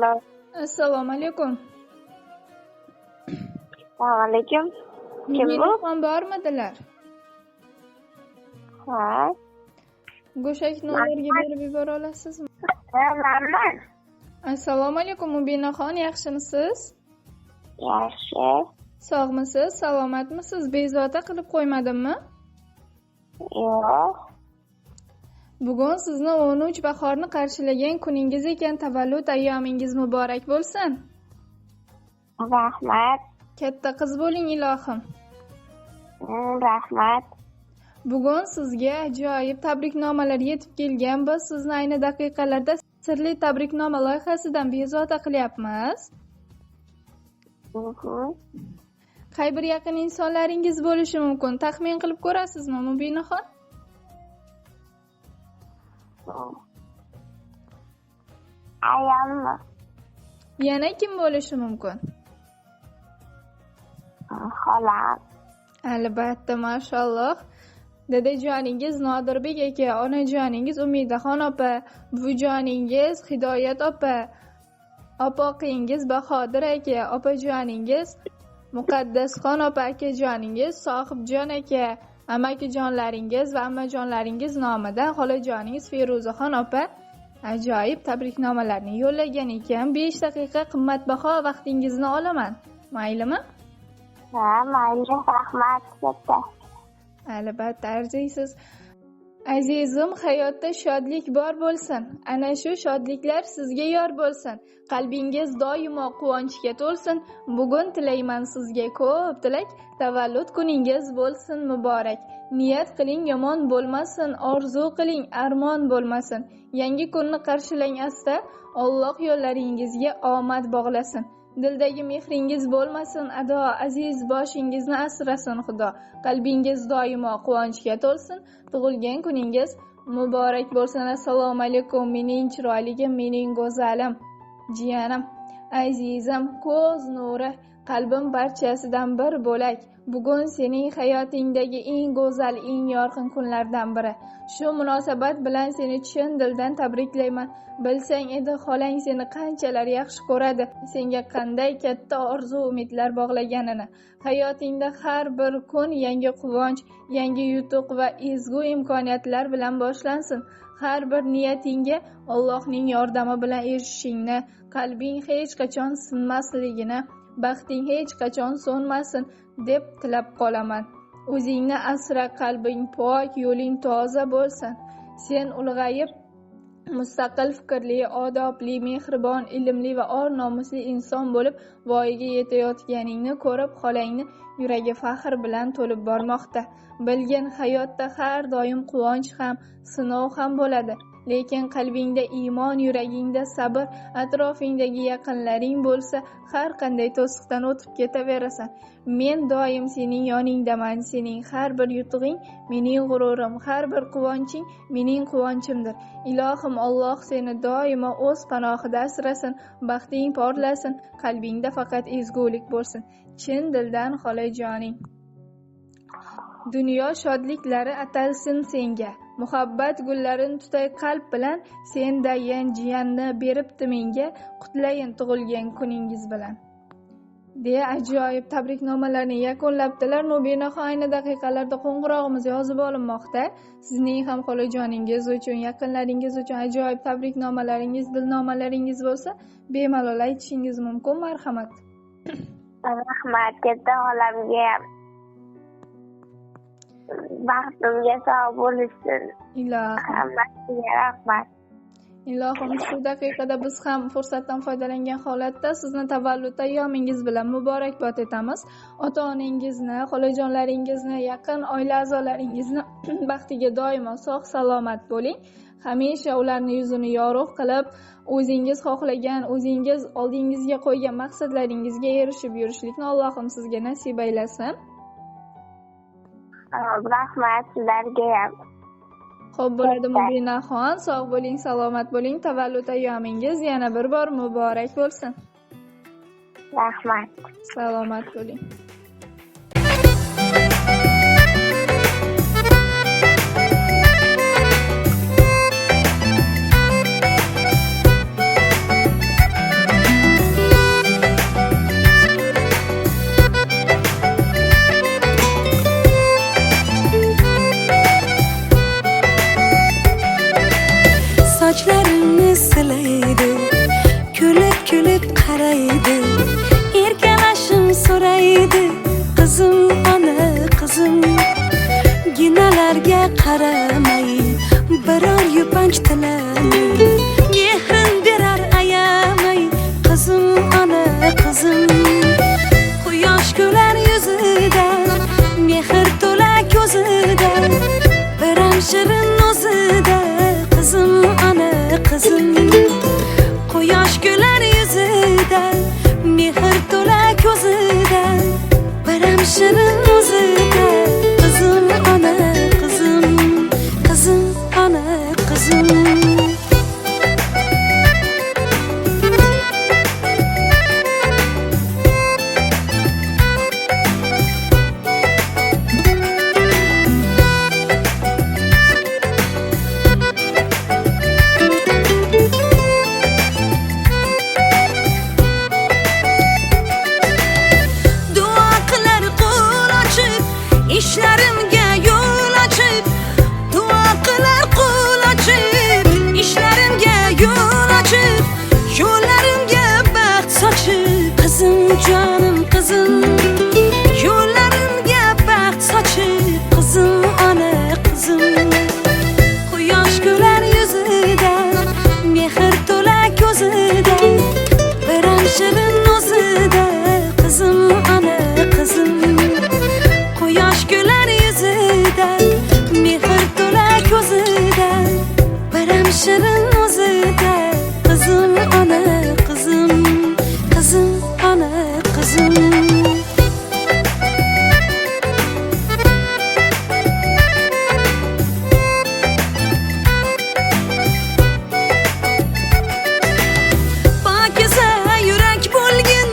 Alo. Assalomu alaykum. Assalomu alaykum. Kim bu? Mehmon bormidilar? Ha. Go'shakni ularga berib yubora olasizmi? Manman. Assalomu alaykum Mubinaxon, yaxshimisiz? Yaxshi. Sog'misiz, salomatmisiz? Bezovta qilib qo'ymadimmi? Yo'q. Bugun sizni 13 bahorni qarshilagan kuningiz ekan, tavallud ayyomingiz muborak bo'lsin. Rahmat. Katta qiz bo'ling ilohim. Rahmat. Bugun sizga ajoyib tabriknomalar yetib kelgan. Biz sizni ayni daqiqalarda sirli tabriknoma loyihasidan bezovta qilyapmiz. Qay bir yaqin insonlaringiz bo'lishi mumkin? Taxmin qilib ko'rasizmi, Mubinaxon? Ayammi? Yana kim bo'lishi mumkin? Xolam. Albatta, mashalloh. Dadajoningiz Nodirbek aka, onajoningiz Umidaxon opa, buvijoningiz Hidoyat opa, opoqingiz Bahodir aka, opajoningiz Muqaddasxon opa, akajoningiz Sohibjon aka, amakijonlaringiz va ammajonlaringiz nomidan xolajoningiz Feruzaxon opa ajoyib tabriknomalarni yo'llagan ekan. 5 daqiqa qimmatbaho vaqtingizni olaman. Maylimi? Ha, mayli. Rahmat katta. Albatta, arziysiz. Azizim, hayotda shodlik bor bo'lsin. Ana shu shodliklar sizga yor bo'lsin. Qalbingiz doimo quvonchga to'lsin. Bugun tilayman sizga ko'p tilak. Tavallud kuningiz bo'lsin muborak. Niyat qiling, yomon bo'lmasin. Orzu qiling, armon bo'lmasin. Yangi kunni qarshilang asta. Alloh yo'llaringizga omad bog'lasin. Dildagi mehringiz bo'lmasin ado, aziz boshingizni asrasin Xudo. Qalbingiz doimo quvonchga to'lsin. Tug'ilgan kuningiz muborak bo'lsin. Assalomu alaykum mening chiroyligim, mening go'zalim, jiyanim, azizim, ko'z nuri, qalbim barchasidan bir bo'lak. Bugun sening hayotingdagi eng go'zal, eng yorqin kunlardan biri. Shu munosabat bilan seni chin dildan tabriklayman. Bilsang edi, xolang seni qanchalar yaxshi ko'radi, senga qanday katta orzu umidlar bog'laganini. Hayotingda har bir kun yangi quvonch, yangi yutuq va ezgu imkoniyatlar bilan boshlansin. Har bir niyatingga Allohning yordami bilan erishishingni, qalbing hech qachon sinmasligini, baxting hech qachon so'nmasin deb tilab qolaman. O'zingni asra, qalbing pok, yo'ling toza bo'lsin. Sen ulg'ayib, mustaqil fikrli, odobli, mehribon, ilmli va or nomusli inson bo'lib voyaga yetayotganingni ko'rib, xolangni yuragi faxr bilan to'lib bormoqda. Bilgin, hayotda har doim quvonch ham, sinov ham bo'ladi. Lekin qalbingda iymon, yuragingda sabr, atrofingdagi yaqinlaring bo'lsa, har qanday to'siqdan o'tib ketaverasan. Men doim sening yoningdaman. Sening har bir yutug'ing mening g'ururim, har bir quvonching mening quvonchimdir. Ilohim Alloh seni doimo o'z panohida asrasin, baxting porlasin, qalbingda faqat ezgulik bo'lsin. Chin dildan xolajoning. Dunyo shodliklari atalsin senga. Muhabbat gullarini tutay qalb bilan, sendayin jiyanni beribdi menga, qutlayin tug'ilgan kuningiz bilan. Deya ajoyib tabriknomalarni yakunlabdilar. Mubinaxon ayni daqiqalarda qo'ng'irog'imiz yozib olinmoqda. Sizning ham xolajoningiz uchun, yaqinlaringiz uchun ajoyib tabriknomalaringiz, dilnomalaringiz bo'lsa, bemalol aytishingiz mumkin. Marhamat. Rahmat katta xolamga. Baxtimga sog' bo'lishsin. Ilohim. Hammasiga rahmat. Ilohim, shu daqiqada biz ham fursatdan foydalangan holatda sizni tavallud ayyomingiz bilan muborakbod etamiz. Ota-onangizni, xolajonlaringizni, yaqin oila a'zolaringizni baxtiga doimo sog' salomat bo'ling. Hamisha ularni yuzini yorug' qilib, o'zingiz xohlagan, o'zingiz oldingizga qo'ygan maqsadlaringizga erishib yurishlikni Allohim sizga nasib aylasin. Rahmat sizlarga ham. Xo'p bo'ladi Mubinaxon, sog' bo'ling, salomat bo'ling. Tavallud ayyomingiz yana bir bor muborak bo'lsin. Rahmat. Salomat bo'ling. qizim, ana qizim. Ginalarga qaramay, biror yupanch tilamay, mehrin berar ayamay, qizim, ana qizim. Quyosh kular yuzida, mehr to'la ko'zida, biram shirin o'zida, qizim, ana qizim. Quyosh kular yuzida, mehr to'la ko'zida, biram shirin o'zida, qizim, ana qizim, qizim, ana qizim. İşlerimge yol açıp, dua kılar kul açıp. İşlerimge yol açıp, yollarımge baxt saçıp. Kızım, canım kızım, yollarımge baxt saçıp. Kızım, ana kızım. Quyosh kular yuzida, mehr to'la ko'zida, biram shirin o'zida, qizim, ana qizim. Quyosh kular yuzida, mehr to'la ko'zida, biram shirin o'zida, qizim, ana qizim, qizim, ana qizim. Pokiza yurak bo'lgin,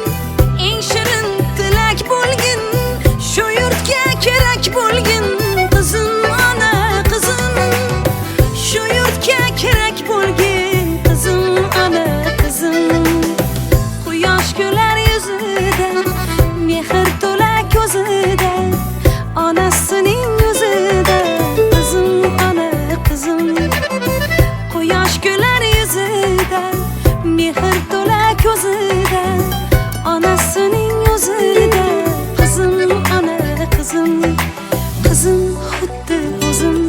eng shirin tilak bo'lgin, shu yurtga kerak bo'lgin, qizim, ana qizim. Shu yurtga kerak bo'lgin, qizim, ana qizim. Quyosh kular yuzida, mehr to'la ko'zida, onasining yuzida, qizim, ana qizim. Quyosh kular yuzida, mehr to'la ko'zida, onasining yuzida, qizim, ana qizim, qizim xuddi o'zim.